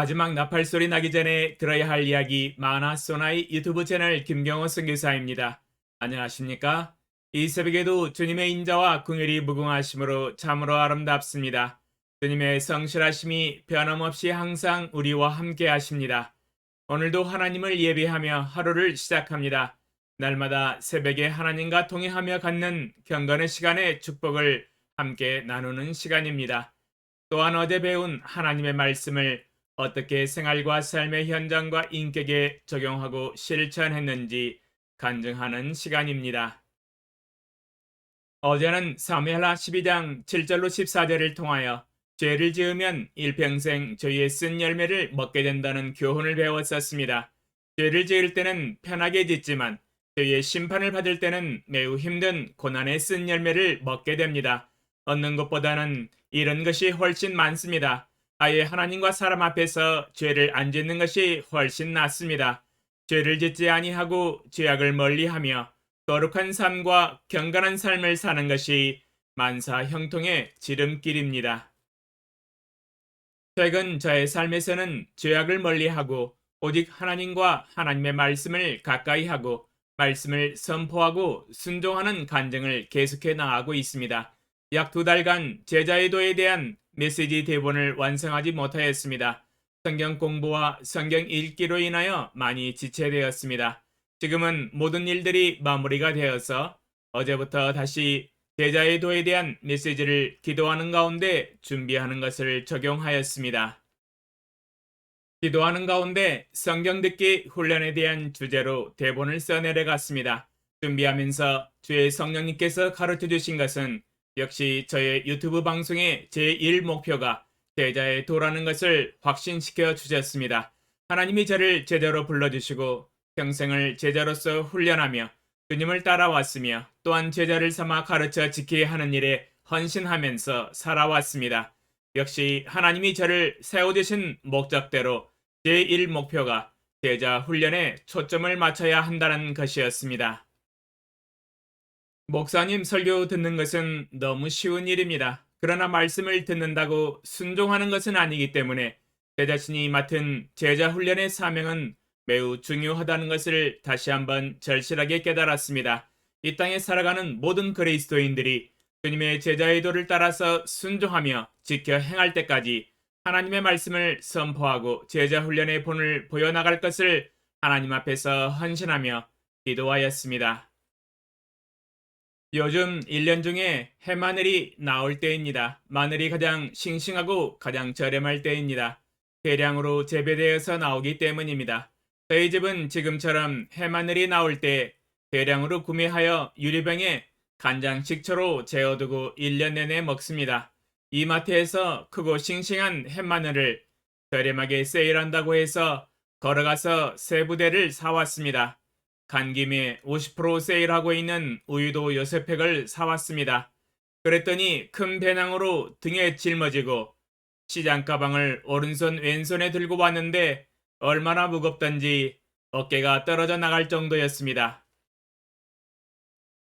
마지막 나팔 소리 나기 전에 들어야 할 이야기 마나소나의 유튜브 채널 김경호 선교사입니다. 안녕하십니까? 이 새벽에도 주님의 인자와 긍휼이 무궁하심으로 참으로 아름답습니다. 주님의 성실하심이 변함없이 항상 우리와 함께 하십니다. 오늘도 하나님을 예배하며 하루를 시작합니다. 날마다 새벽에 하나님과 동행하며 갖는 경건의 시간의 축복을 함께 나누는 시간입니다. 또한 어제 배운 하나님의 말씀을 어떻게 생활과 삶의 현장과 인격에 적용하고 실천했는지 간증하는 시간입니다. 어제는 사무엘하 12장 7절로 14절을 통하여 죄를 지으면 일평생 죄의 쓴 열매를 먹게 된다는 교훈을 배웠었습니다. 죄를 지을 때는 편하게 짓지만 죄의 심판을 받을 때는 매우 힘든 고난의 쓴 열매를 먹게 됩니다. 얻는 것보다는 잃은 것이 훨씬 많습니다. 아예 하나님과 사람 앞에서 죄를 안 짓는 것이 훨씬 낫습니다. 죄를 짓지 아니하고 죄악을 멀리하며 거룩한 삶과 경건한 삶을 사는 것이 만사 형통의 지름길입니다. 최근 저의 삶에서는 죄악을 멀리하고 오직 하나님과 하나님의 말씀을 가까이 하고 말씀을 선포하고 순종하는 간증을 계속해 나가고 있습니다. 약 2달간 제자의도에 대한 메시지 대본을 완성하지 못하였습니다. 성경 공부와 성경 읽기로 인하여 많이 지체되었습니다. 지금은 모든 일들이 마무리가 되어서 어제부터 다시 제자의도에 대한 메시지를 기도하는 가운데 준비하는 것을 적용하였습니다. 기도하는 가운데 성경 듣기 훈련에 대한 주제로 대본을 써내려갔습니다. 준비하면서 주의 성령님께서 가르쳐 주신 것은 역시 저의 유튜브 방송의 제1목표가 제자의 도라는 것을 확신시켜 주셨습니다. 하나님이 저를 제자로 불러주시고 평생을 제자로서 훈련하며 주님을 따라왔으며 또한 제자를 삼아 가르쳐 지켜야 하는 일에 헌신하면서 살아왔습니다. 역시 하나님이 저를 세워주신 목적대로 제1목표가 제자 훈련에 초점을 맞춰야 한다는 것이었습니다. 목사님 설교 듣는 것은 너무 쉬운 일입니다. 그러나 말씀을 듣는다고 순종하는 것은 아니기 때문에 제 자신이 맡은 제자 훈련의 사명은 매우 중요하다는 것을 다시 한번 절실하게 깨달았습니다. 이 땅에 살아가는 모든 그리스도인들이 주님의 제자의 도를 따라서 순종하며 지켜 행할 때까지 하나님의 말씀을 선포하고 제자 훈련의 본을 보여나갈 것을 하나님 앞에서 헌신하며 기도하였습니다. 요즘 1년 중에 해마늘이 나올 때입니다. 마늘이 가장 싱싱하고 가장 저렴할 때입니다. 대량으로 재배되어서 나오기 때문입니다. 저희 집은 지금처럼 해마늘이 나올 때 대량으로 구매하여 유리병에 간장 식초로 재워두고 1년 내내 먹습니다. 이마트에서 크고 싱싱한 햇마늘을 저렴하게 세일한다고 해서 걸어가서 세 부대를 사왔습니다. 간 김에 50% 세일하고 있는 우유도 6팩을 사왔습니다. 그랬더니 큰 배낭으로 등에 짊어지고 시장 가방을 오른손 왼손에 들고 왔는데 얼마나 무겁던지 어깨가 떨어져 나갈 정도였습니다.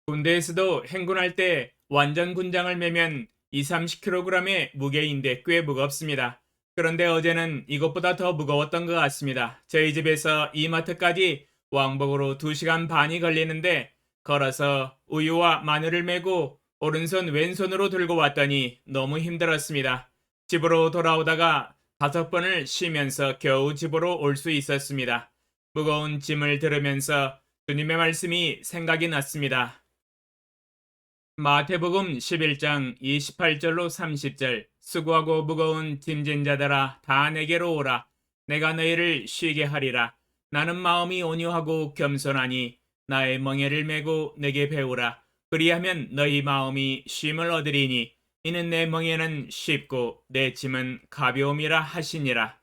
군대에서도 행군할 때 완전 군장을 매면 2-30kg의 무게인데 꽤 무겁습니다. 그런데 어제는 이것보다 더 무거웠던 것 같습니다. 저희 집에서 이마트까지 왕복으로 2시간 반이 걸리는데 걸어서 우유와 마늘을 메고 오른손 왼손으로 들고 왔더니 너무 힘들었습니다. 집으로 돌아오다가 5번을 쉬면서 겨우 집으로 올 수 있었습니다. 무거운 짐을 들으면서 주님의 말씀이 생각이 났습니다. 마태복음 11장 28절로 30절 수고하고 무거운 짐진 자들아 다 내게로 오라. 내가 너희를 쉬게 하리라. 나는 마음이 온유하고 겸손하니 나의 멍에를 메고 내게 배우라. 그리하면 너희 마음이 쉼을 얻으리니 이는 내 멍에는 쉽고 내 짐은 가벼움이라 하시니라.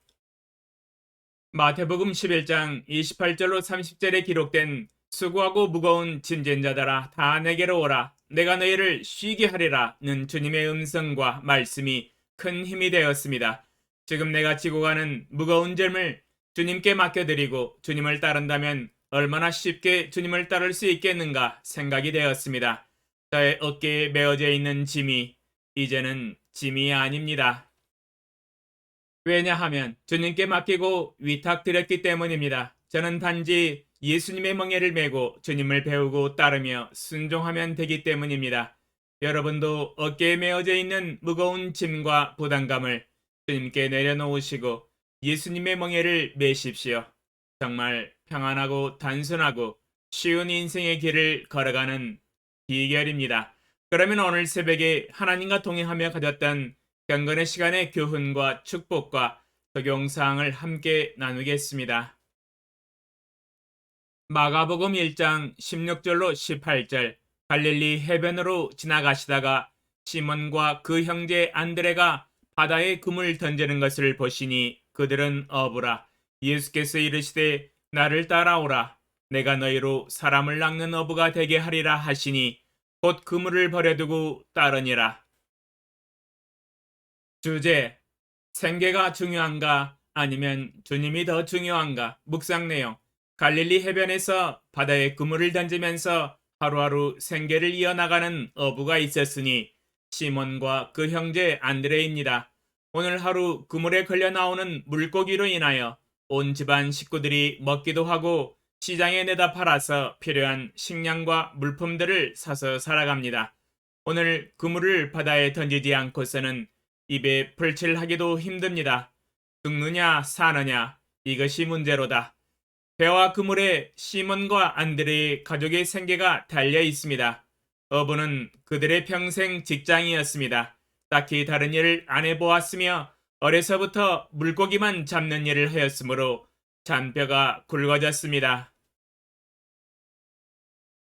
마태복음 11장 28절로 30절에 기록된 수고하고 무거운 짐진 자들아 다 내게로 오라. 내가 너희를 쉬게 하리라는 주님의 음성과 말씀이 큰 힘이 되었습니다. 지금 내가 지고 가는 무거운 짐을 주님께 맡겨드리고 주님을 따른다면 얼마나 쉽게 주님을 따를 수 있겠는가 생각이 되었습니다. 저의 어깨에 메어져 있는 짐이 이제는 짐이 아닙니다. 왜냐하면 주님께 맡기고 위탁드렸기 때문입니다. 저는 단지 예수님의 멍에를 메고 주님을 배우고 따르며 순종하면 되기 때문입니다. 여러분도 어깨에 메어져 있는 무거운 짐과 부담감을 주님께 내려놓으시고 예수님의 멍에를 메십시오. 정말 평안하고 단순하고 쉬운 인생의 길을 걸어가는 비결입니다. 그러면 오늘 새벽에 하나님과 동행하며 가졌던 경건의 시간의 교훈과 축복과 적용사항을 함께 나누겠습니다. 마가복음 1장 16절로 18절. 갈릴리 해변으로 지나가시다가 시몬과 그 형제 안드레가 바다에 금을 던지는 것을 보시니 그들은 어부라. 예수께서 이르시되 나를 따라오라. 내가 너희로 사람을 낚는 어부가 되게 하리라 하시니 곧 그물을 버려두고 따르니라. 주제: 생계가 중요한가 아니면 주님이 더 중요한가? 묵상 내용: 갈릴리 해변에서 바다에 그물을 던지면서 하루하루 생계를 이어나가는 어부가 있었으니 시몬과 그 형제 안드레입니다. 오늘 하루 그물에 걸려 나오는 물고기로 인하여 온 집안 식구들이 먹기도 하고 시장에 내다 팔아서 필요한 식량과 물품들을 사서 살아갑니다. 오늘 그물을 바다에 던지지 않고서는 입에 풀칠하기도 힘듭니다. 죽느냐 사느냐 이것이 문제로다. 배와 그물에 시몬과 안드레의 가족의 생계가 달려 있습니다. 어부는 그들의 평생 직장이었습니다. 딱히 다른 일을 안 해보았으며 어려서부터 물고기만 잡는 일을 하였으므로 잔뼈가 굵어졌습니다.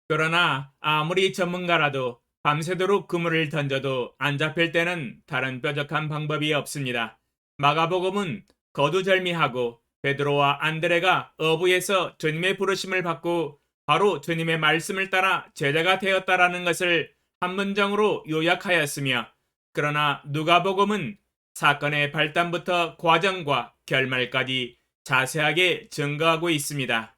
그러나 아무리 전문가라도 밤새도록 그물을 던져도 안 잡힐 때는 다른 뾰족한 방법이 없습니다. 마가복음은 거두절미하고 베드로와 안드레가 어부에서 주님의 부르심을 받고 바로 주님의 말씀을 따라 제자가 되었다라는 것을 한 문장으로 요약하였으며, 그러나 누가복음은 사건의 발단부터 과정과 결말까지 자세하게 증거하고 있습니다.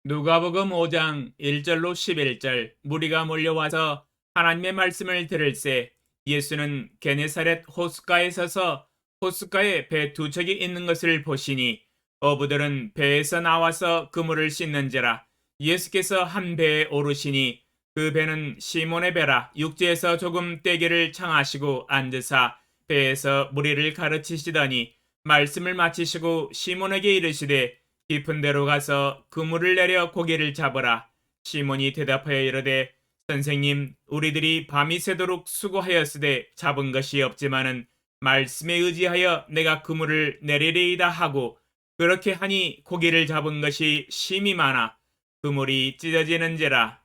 누가복음 5장 1절로 11절. 무리가 몰려와서 하나님의 말씀을 들을새 예수는 게네사렛 호숫가에 서서 호숫가에 배 두 척이 있는 것을 보시니 어부들은 배에서 나와서 그물을 씻는지라. 예수께서 한 배에 오르시니 그 배는 시몬의 배라. 육지에서 조금 떼기를 청하시고 앉으사 배에서 무리를 가르치시더니 말씀을 마치시고 시몬에게 이르시되 깊은 데로 가서 그물을 내려 고기를 잡으라. 시몬이 대답하여 이르되 선생님, 우리들이 밤이 새도록 수고하였으되 잡은 것이 없지만은 말씀에 의지하여 내가 그물을 내리리이다 하고, 그렇게 하니 고기를 잡은 것이 심히 많아 그물이 찢어지는지라.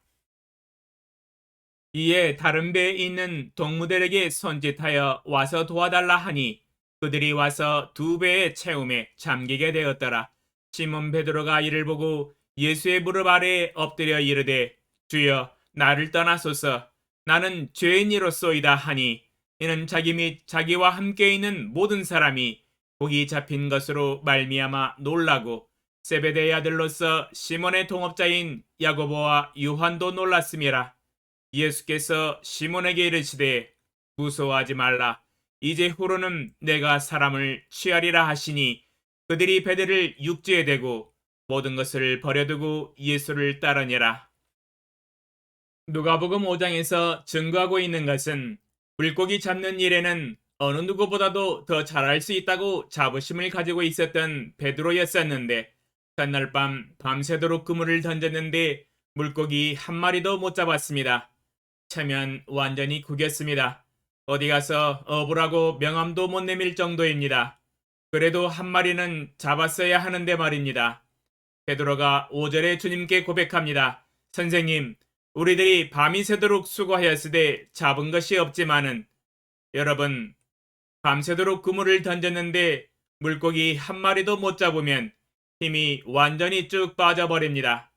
이에 다른 배에 있는 동무들에게 손짓하여 와서 도와달라 하니 그들이 와서 두 배의 채움에 잠기게 되었더라. 시몬 베드로가 이를 보고 예수의 무릎 아래에 엎드려 이르되 주여 나를 떠나소서, 나는 죄인이로소이다 하니, 이는 자기 및 자기와 함께 있는 모든 사람이 고기 잡힌 것으로 말미암아 놀라고 세베대의 아들로서 시몬의 동업자인 야고보와 요한도 놀랐음이라. 예수께서 시몬에게 이르시되 무서워하지 말라. 이제 후로는 내가 사람을 취하리라 하시니 그들이 배들을 육지에 대고 모든 것을 버려두고 예수를 따르니라. 누가복음 5장에서 증거하고 있는 것은 물고기 잡는 일에는 어느 누구보다도 더 잘할 수 있다고 자부심을 가지고 있었던 베드로였었는데, 전날 밤새도록 그물을 던졌는데 물고기 한 마리도 못 잡았습니다. 체면 완전히 구겼습니다. 어디 가서 어부라고 명함도 못 내밀 정도입니다. 그래도 한 마리는 잡았어야 하는데 말입니다. 베드로가 5절에 주님께 고백합니다. 선생님, 우리들이 밤이 새도록 수고하였으되 잡은 것이 없지만은. 여러분, 밤새도록 그물을 던졌는데 물고기 한 마리도 못 잡으면 힘이 완전히 쭉 빠져버립니다.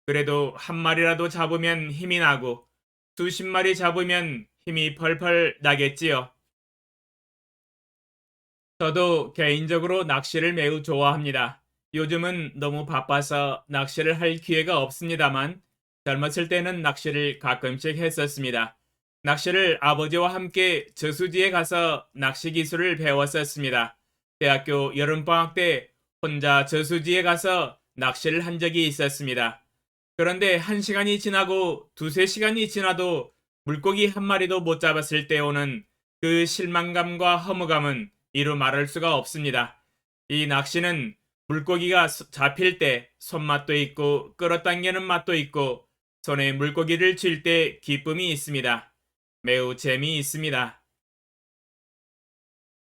그래도 한 마리라도 잡으면 힘이 나고 수십 마리 잡으면 힘이 펄펄 나겠지요. 저도 개인적으로 낚시를 매우 좋아합니다. 요즘은 너무 바빠서 낚시를 할 기회가 없습니다만 젊었을 때는 낚시를 가끔씩 했었습니다. 낚시를 아버지와 함께 저수지에 가서 낚시 기술을 배웠었습니다. 대학교 여름방학 때 혼자 저수지에 가서 낚시를 한 적이 있었습니다. 그런데 1시간이 지나고 두세 시간이 지나도 물고기 한 마리도 못 잡았을 때 오는 그 실망감과 허무감은 이루 말할 수가 없습니다. 이 낚시는 물고기가 잡힐 때 손맛도 있고 끌어당기는 맛도 있고 손에 물고기를 쥘 때 기쁨이 있습니다. 매우 재미있습니다.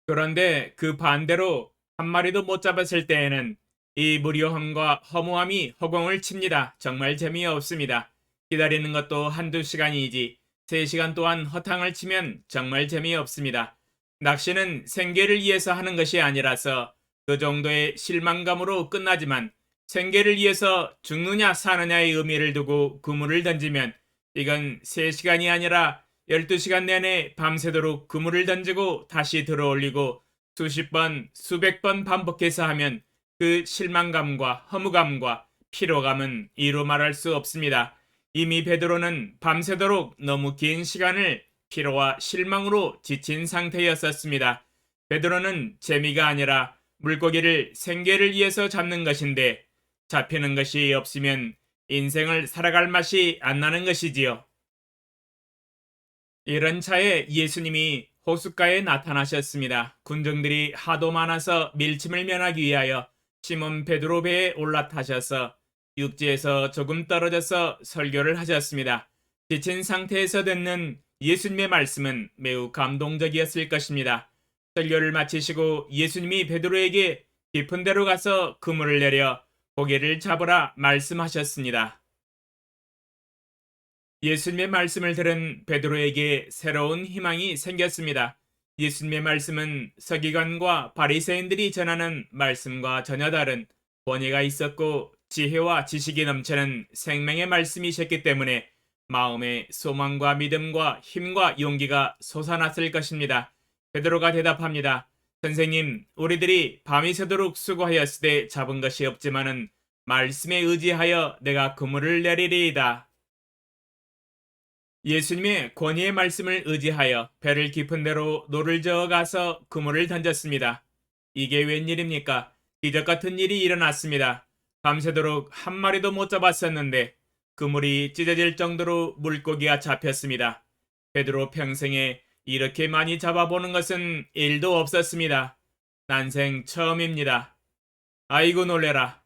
그런데 그 반대로 한 마리도 못 잡았을 때에는 이 무료함과 허무함이 허공을 칩니다. 정말 재미없습니다. 기다리는 것도 한두 시간이지 3시간 동안 허탕을 치면 정말 재미없습니다. 낚시는 생계를 위해서 하는 것이 아니라서 그 정도의 실망감으로 끝나지만 생계를 위해서 죽느냐 사느냐의 의미를 두고 그물을 던지면 이건 3시간이 아니라 12시간 내내 밤새도록 그물을 던지고 다시 들어올리고 수십 번, 수백 번 반복해서 하면 그 실망감과 허무감과 피로감은 이루 말할 수 없습니다. 이미 베드로는 밤새도록 너무 긴 시간을 피로와 실망으로 지친 상태였었습니다. 베드로는 재미가 아니라 물고기를 생계를 위해서 잡는 것인데 잡히는 것이 없으면 인생을 살아갈 맛이 안 나는 것이지요. 이런 차에 예수님이 호숫가에 나타나셨습니다. 군중들이 하도 많아서 밀침을 면하기 위하여 시몬 베드로 배에 올라타셔서 육지에서 조금 떨어져서 설교를 하셨습니다. 지친 상태에서 듣는 예수님의 말씀은 매우 감동적이었을 것입니다. 설교를 마치시고 예수님이 베드로에게 깊은 데로 가서 그물을 내려 고기를 잡으라 말씀하셨습니다. 예수님의 말씀을 들은 베드로에게 새로운 희망이 생겼습니다. 예수님의 말씀은 서기관과 바리새인들이 전하는 말씀과 전혀 다른 권위가 있었고 지혜와 지식이 넘치는 생명의 말씀이셨기 때문에 마음에 소망과 믿음과 힘과 용기가 솟아났을 것입니다. 베드로가 대답합니다. 선생님, 우리들이 밤이 새도록 수고하였으되 잡은 것이 없지만은 말씀에 의지하여 내가 그물을 내리리이다. 예수님의 권위의 말씀을 의지하여 배를 깊은 데로 노를 저어 가서 그물을 던졌습니다. 이게 웬일입니까? 기적 같은 일이 일어났습니다. 밤새도록 한 마리도 못 잡았었는데 그물이 찢어질 정도로 물고기가 잡혔습니다. 베드로 평생에 이렇게 많이 잡아보는 것은 일도 없었습니다. 난생 처음입니다. 아이고 놀래라.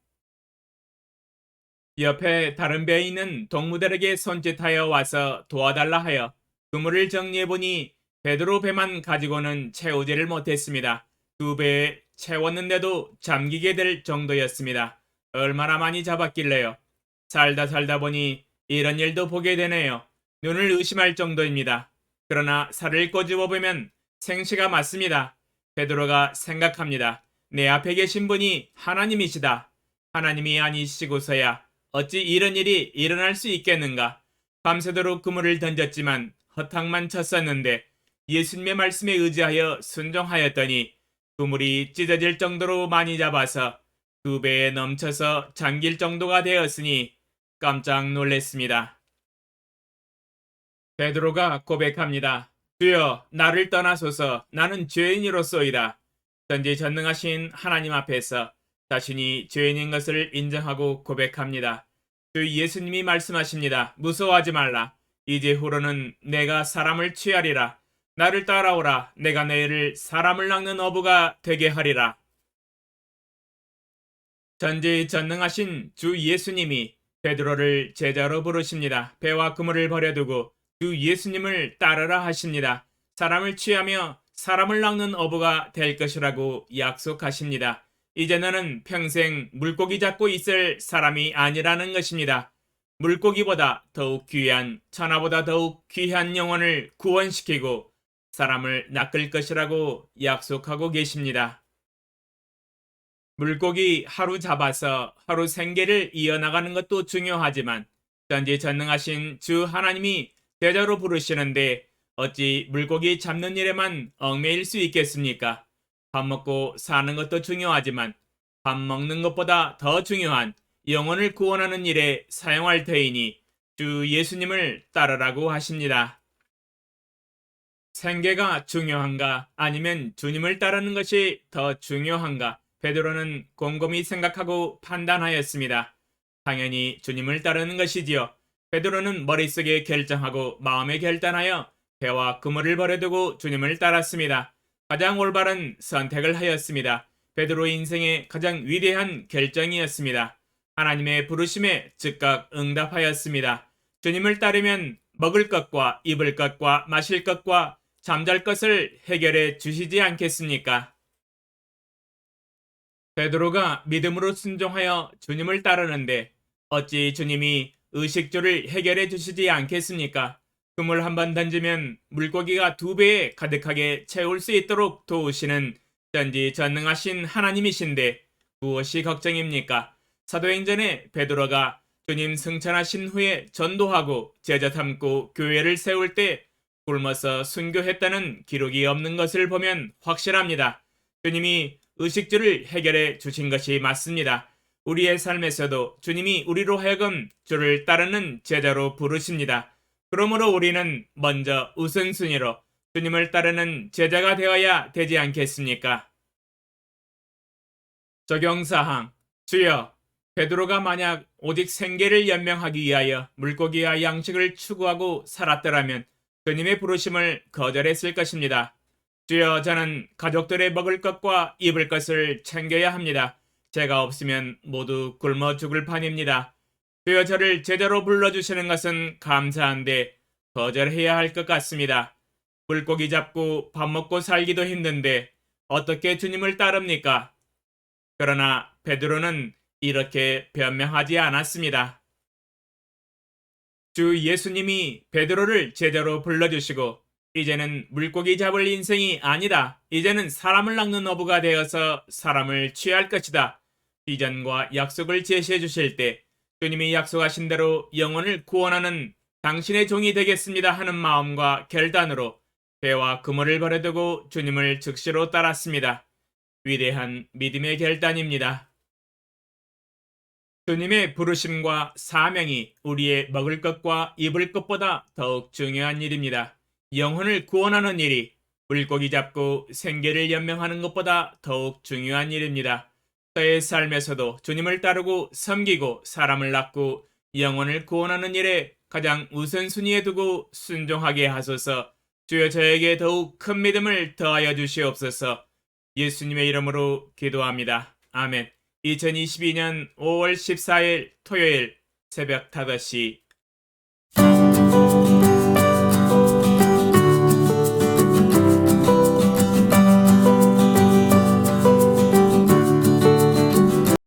옆에 다른 배에 있는 동무들에게 손짓하여 와서 도와달라 하여 그물을 정리해보니 베드로 배만 가지고는 채우지를 못했습니다. 2배에 채웠는데도 잠기게 될 정도였습니다. 얼마나 많이 잡았길래요. 살다 보니 이런 일도 보게 되네요. 눈을 의심할 정도입니다. 그러나 살을 꼬집어 보면 생시가 맞습니다. 베드로가 생각합니다. 내 앞에 계신 분이 하나님이시다. 하나님이 아니시고서야 어찌 이런 일이 일어날 수 있겠는가? 밤새도록 그물을 던졌지만 허탕만 쳤었는데 예수님의 말씀에 의지하여 순종하였더니 그물이 찢어질 정도로 많이 잡아서 2배에 넘쳐서 잠길 정도가 되었으니 깜짝 놀랐습니다. 베드로가 고백합니다. 주여, 나를 떠나소서. 나는 죄인이로소이다. 전지전능하신 하나님 앞에서 자신이 죄인인 것을 인정하고 고백합니다. 주 예수님이 말씀하십니다. 무서워하지 말라. 이제 후로는 내가 사람을 취하리라. 나를 따라오라. 내가 너희를 사람을 낚는 어부가 되게 하리라. 전지전능하신 주 예수님이 베드로를 제자로 부르십니다. 배와 그물을 버려두고 주 예수님을 따르라 하십니다. 사람을 취하며 사람을 낚는 어부가 될 것이라고 약속하십니다. 이제 너는 평생 물고기 잡고 있을 사람이 아니라는 것입니다. 물고기보다 더욱 귀한, 천하보다 더욱 귀한 영혼을 구원시키고 사람을 낚을 것이라고 약속하고 계십니다. 물고기 하루 잡아서 하루 생계를 이어나가는 것도 중요하지만 전지전능하신 주 하나님이 제자로 부르시는데 어찌 물고기 잡는 일에만 얽매일 수 있겠습니까? 밥 먹고 사는 것도 중요하지만 밥 먹는 것보다 더 중요한 영혼을 구원하는 일에 사용할 터이니 주 예수님을 따르라고 하십니다. 생계가 중요한가 아니면 주님을 따르는 것이 더 중요한가? 베드로는 곰곰이 생각하고 판단하였습니다. 당연히 주님을 따르는 것이지요. 베드로는 머릿속에 결정하고 마음에 결단하여 배와 그물을 버려두고 주님을 따랐습니다. 가장 올바른 선택을 하였습니다. 베드로 인생의 가장 위대한 결정이었습니다. 하나님의 부르심에 즉각 응답하였습니다. 주님을 따르면 먹을 것과 입을 것과 마실 것과 잠잘 것을 해결해 주시지 않겠습니까? 베드로가 믿음으로 순종하여 주님을 따르는데 어찌 주님이 의식주를 해결해 주시지 않겠습니까? 그물 한 번 던지면 물고기가 2배에 가득하게 채울 수 있도록 도우시는 전지전능하신 하나님이신데 무엇이 걱정입니까? 사도행전에 베드로가 주님 승천하신 후에 전도하고 제자 삼고 교회를 세울 때 굶어서 순교했다는 기록이 없는 것을 보면 확실합니다. 주님이 의식주를 해결해 주신 것이 맞습니다. 우리의 삶에서도 주님이 우리로 하여금 주를 따르는 제자로 부르십니다. 그러므로 우리는 먼저 우선순위로 주님을 따르는 제자가 되어야 되지 않겠습니까? 적용사항. 주여, 베드로가 만약 오직 생계를 연명하기 위하여 물고기와 양식을 추구하고 살았더라면 주님의 부르심을 거절했을 것입니다. 주여, 저는 가족들의 먹을 것과 입을 것을 챙겨야 합니다. 제가 없으면 모두 굶어 죽을 판입니다. 주여, 저를 제자로 불러주시는 것은 감사한데 거절해야 할 것 같습니다. 물고기 잡고 밥 먹고 살기도 힘든데 어떻게 주님을 따릅니까? 그러나 베드로는 이렇게 변명하지 않았습니다. 주 예수님이 베드로를 제자로 불러주시고 이제는 물고기 잡을 인생이 아니다. 이제는 사람을 낚는 어부가 되어서 사람을 취할 것이다. 비전과 약속을 제시해 주실 때 주님이 약속하신 대로 영혼을 구원하는 당신의 종이 되겠습니다 하는 마음과 결단으로 배와 그물을 버려두고 주님을 즉시로 따랐습니다. 위대한 믿음의 결단입니다. 주님의 부르심과 사명이 우리의 먹을 것과 입을 것보다 더욱 중요한 일입니다. 영혼을 구원하는 일이 물고기 잡고 생계를 연명하는 것보다 더욱 중요한 일입니다. 저의 삶에서도 주님을 따르고 섬기고 사람을 낳고 영혼을 구원하는 일에 가장 우선순위에 두고 순종하게 하소서. 주여, 저에게 더욱 큰 믿음을 더하여 주시옵소서. 예수님의 이름으로 기도합니다. 아멘. 2022년 5월 14일 토요일 새벽 5시